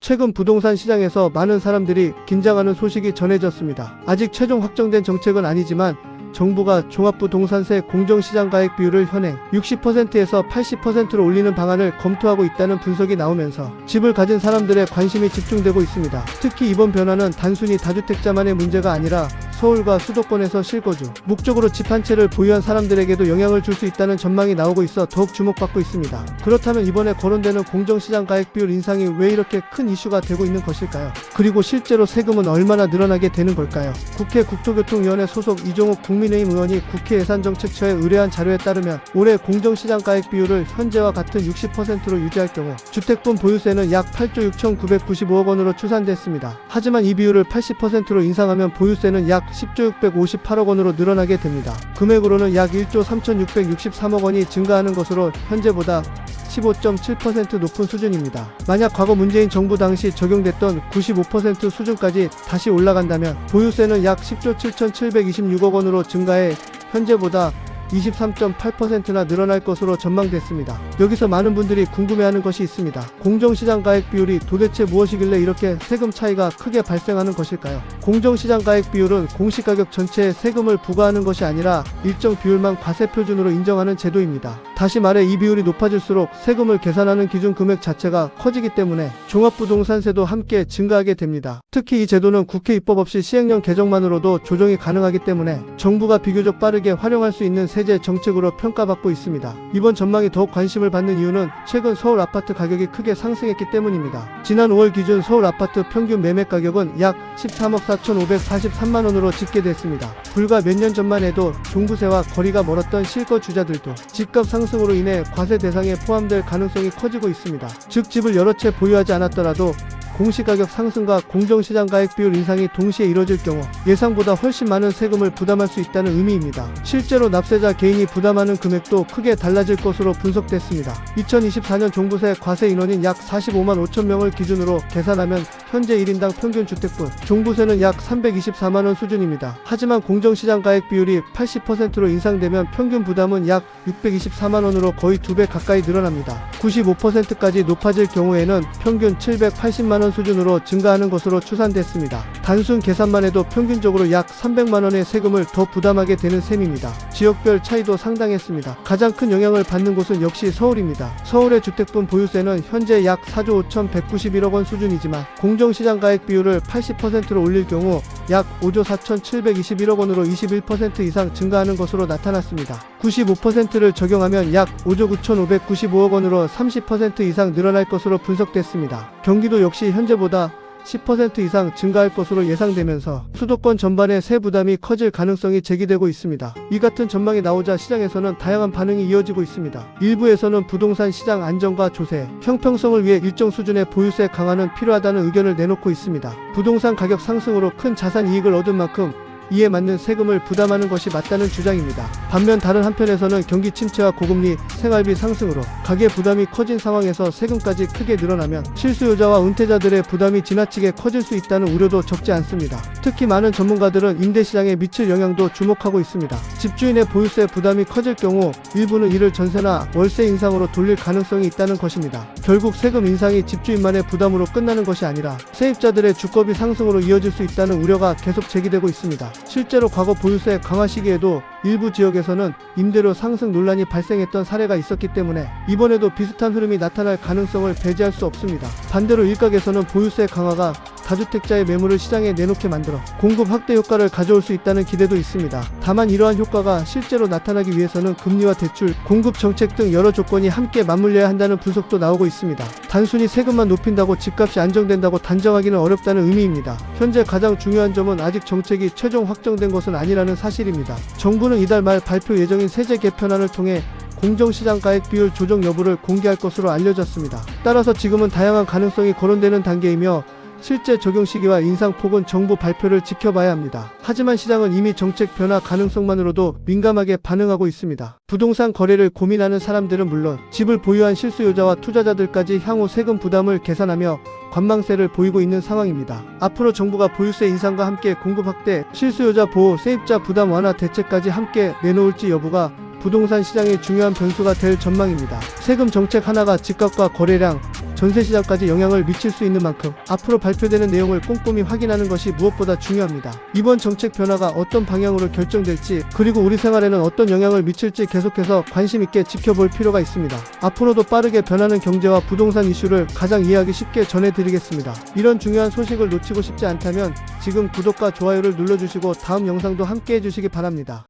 최근 부동산 시장에서 많은 사람들이 긴장하는 소식이 전해졌습니다. 아직 최종 확정된 정책은 아니지만 정부가 종합부동산세 공정시장가액 비율을 현행 60%에서 80%로 올리는 방안을 검토하고 있다는 분석이 나오면서 집을 가진 사람들의 관심이 집중되고 있습니다. 특히 이번 변화는 단순히 다주택자만의 문제가 아니라 서울과 수도권에서 실거주, 목적으로 집 한 채를 보유한 사람들에게도 영향을 줄 수 있다는 전망이 나오고 있어 더욱 주목받고 있습니다. 그렇다면 이번에 거론되는 공정시장가액 비율 인상이 왜 이렇게 큰 이슈가 되고 있는 것일까요? 그리고 실제로 세금은 얼마나 늘어나게 되는 걸까요? 국회 국토교통위원회 소속 이종욱 국민의힘 의원이 국회 예산정책처에 의뢰한 자료에 따르면 올해 공정시장가액 비율을 현재와 같은 60%로 유지할 경우 주택분 보유세는 약 8조 6,995억 원으로 추산됐습니다. 하지만 이 비율을 80%로 인상하면 보유세는 약 10조 658억 원으로 늘어나게 됩니다. 금액으로는 약 1조 3,663억 원이 증가하는 것으로 현재보다 15.7% 높은 수준입니다. 만약 과거 문재인 정부 당시 적용됐던 95% 수준까지 다시 올라간다면 보유세는 약 10조 7,726억 원으로 증가해 현재보다 23.8%나 늘어날 것으로 전망됐습니다. 여기서 많은 분들이 궁금해하는 것이 있습니다. 공정시장가액 비율이 도대체 무엇이길래 이렇게 세금 차이가 크게 발생하는 것일까요? 공정시장가액 비율은 공시가격 전체에 세금을 부과하는 것이 아니라 일정 비율만 과세표준으로 인정하는 제도입니다. 다시 말해 이 비율이 높아질수록 세금을 계산하는 기준 금액 자체가 커지기 때문에 종합부동산세도 함께 증가하게 됩니다. 특히 이 제도는 국회 입법 없이 시행령 개정만으로도 조정이 가능하기 때문에 정부가 비교적 빠르게 활용할 수 있는 세제 정책으로 평가받고 있습니다. 이번 전망이 더욱 관심을 받는 이유는 최근 서울 아파트 가격이 크게 상승했기 때문입니다. 지난 5월 기준 서울 아파트 평균 매매 가격은 약 13억 4,543만 원으로 집계됐습니다. 불과 몇 년 전만 해도 종부세와 거리가 멀었던 실거주자들도 집값 상승으로 인해 과세 대상에 포함될 가능성이 커지고 있습니다. 즉 집을 여러 채 보유하지 않았더라도 공시가격 상승과 공정시장가액 비율 인상이 동시에 이뤄질 경우 예상보다 훨씬 많은 세금을 부담할 수 있다는 의미입니다. 실제로 납세자 개인이 부담하는 금액도 크게 달라질 것으로 분석됐습니다. 2024년 종부세 과세 인원인 약 45만 5천 명을 기준으로 계산하면 현재 1인당 평균 주택분 종부세는 약 324만 원 수준입니다. 하지만 공정시장가액 비율이 80%로 인상되면 평균 부담은 약 624만 원으로 거의 2배 가까이 늘어납니다. 95%까지 높아질 경우에는 평균 780만 원 수준으로 증가하는 것으로 추산됐습니다. 단순 계산만 해도 평균적으로 약 300만 원의 세금을 더 부담하게 되는 셈입니다. 지역별 차이도 상당했습니다. 가장 큰 영향을 받는 곳은 역시 서울입니다. 서울의 주택분 보유세는 현재 약 4조 5,191억 원 수준이지만 공정시장가액 비율을 80%로 올릴 경우 약 5조 4,721억 원으로 21% 이상 증가하는 것으로 나타났습니다. 95%를 적용하면 약 5조 9,595억 원으로 30% 이상 늘어날 것으로 분석됐습니다. 경기도 역시 현재보다 10% 이상 증가할 것으로 예상되면서 수도권 전반의 세 부담이 커질 가능성이 제기되고 있습니다. 이 같은 전망이 나오자 시장에서는 다양한 반응이 이어지고 있습니다. 일부에서는 부동산 시장 안정과 조세, 형평성을 위해 일정 수준의 보유세 강화는 필요하다는 의견을 내놓고 있습니다. 부동산 가격 상승으로 큰 자산 이익을 얻은 만큼 이에 맞는 세금을 부담하는 것이 맞다는 주장입니다. 반면 다른 한편에서는 경기 침체와 고금리, 생활비 상승으로 가계 부담이 커진 상황에서 세금까지 크게 늘어나면 실수요자와 은퇴자들의 부담이 지나치게 커질 수 있다는 우려도 적지 않습니다. 특히 많은 전문가들은 임대시장에 미칠 영향도 주목하고 있습니다. 집주인의 보유세 부담이 커질 경우 일부는 이를 전세나 월세 인상으로 돌릴 가능성이 있다는 것입니다. 결국 세금 인상이 집주인만의 부담으로 끝나는 것이 아니라 세입자들의 주거비 상승으로 이어질 수 있다는 우려가 계속 제기되고 있습니다. 실제로 과거 보유세 강화 시기에도 일부 지역에서는 임대료 상승 논란이 발생했던 사례가 있었기 때문에 이번에도 비슷한 흐름이 나타날 가능성을 배제할 수 없습니다. 반대로 일각에서는 보유세 강화가 다주택자의 매물을 시장에 내놓게 만들어 공급 확대 효과를 가져올 수 있다는 기대도 있습니다. 다만 이러한 효과가 실제로 나타나기 위해서는 금리와 대출, 공급 정책 등 여러 조건이 함께 맞물려야 한다는 분석도 나오고 있습니다. 단순히 세금만 높인다고 집값이 안정된다고 단정하기는 어렵다는 의미입니다. 현재 가장 중요한 점은 아직 정책이 최종 확정된 것은 아니라는 사실입니다. 정부는 이달 말 발표 예정인 세제 개편안을 통해 공정시장가액 비율 조정 여부를 공개할 것으로 알려졌습니다. 따라서 지금은 다양한 가능성이 거론되는 단계이며 실제 적용 시기와 인상폭은 정부 발표를 지켜봐야 합니다. 하지만 시장은 이미 정책 변화 가능성만으로도 민감하게 반응하고 있습니다. 부동산 거래를 고민하는 사람들은 물론 집을 보유한 실수요자와 투자자들까지 향후 세금 부담을 계산하며 관망세를 보이고 있는 상황입니다. 앞으로 정부가 보유세 인상과 함께 공급 확대, 실수요자 보호, 세입자 부담 완화 대책까지 함께 내놓을지 여부가 부동산 시장의 중요한 변수가 될 전망입니다. 세금 정책 하나가 집값과 거래량, 전세시장까지 영향을 미칠 수 있는 만큼 앞으로 발표되는 내용을 꼼꼼히 확인하는 것이 무엇보다 중요합니다. 이번 정책 변화가 어떤 방향으로 결정될지, 그리고 우리 생활에는 어떤 영향을 미칠지 계속해서 관심 있게 지켜볼 필요가 있습니다. 앞으로도 빠르게 변하는 경제와 부동산 이슈를 가장 이해하기 쉽게 전해드리겠습니다. 이런 중요한 소식을 놓치고 싶지 않다면 지금 구독과 좋아요를 눌러주시고 다음 영상도 함께 해주시기 바랍니다.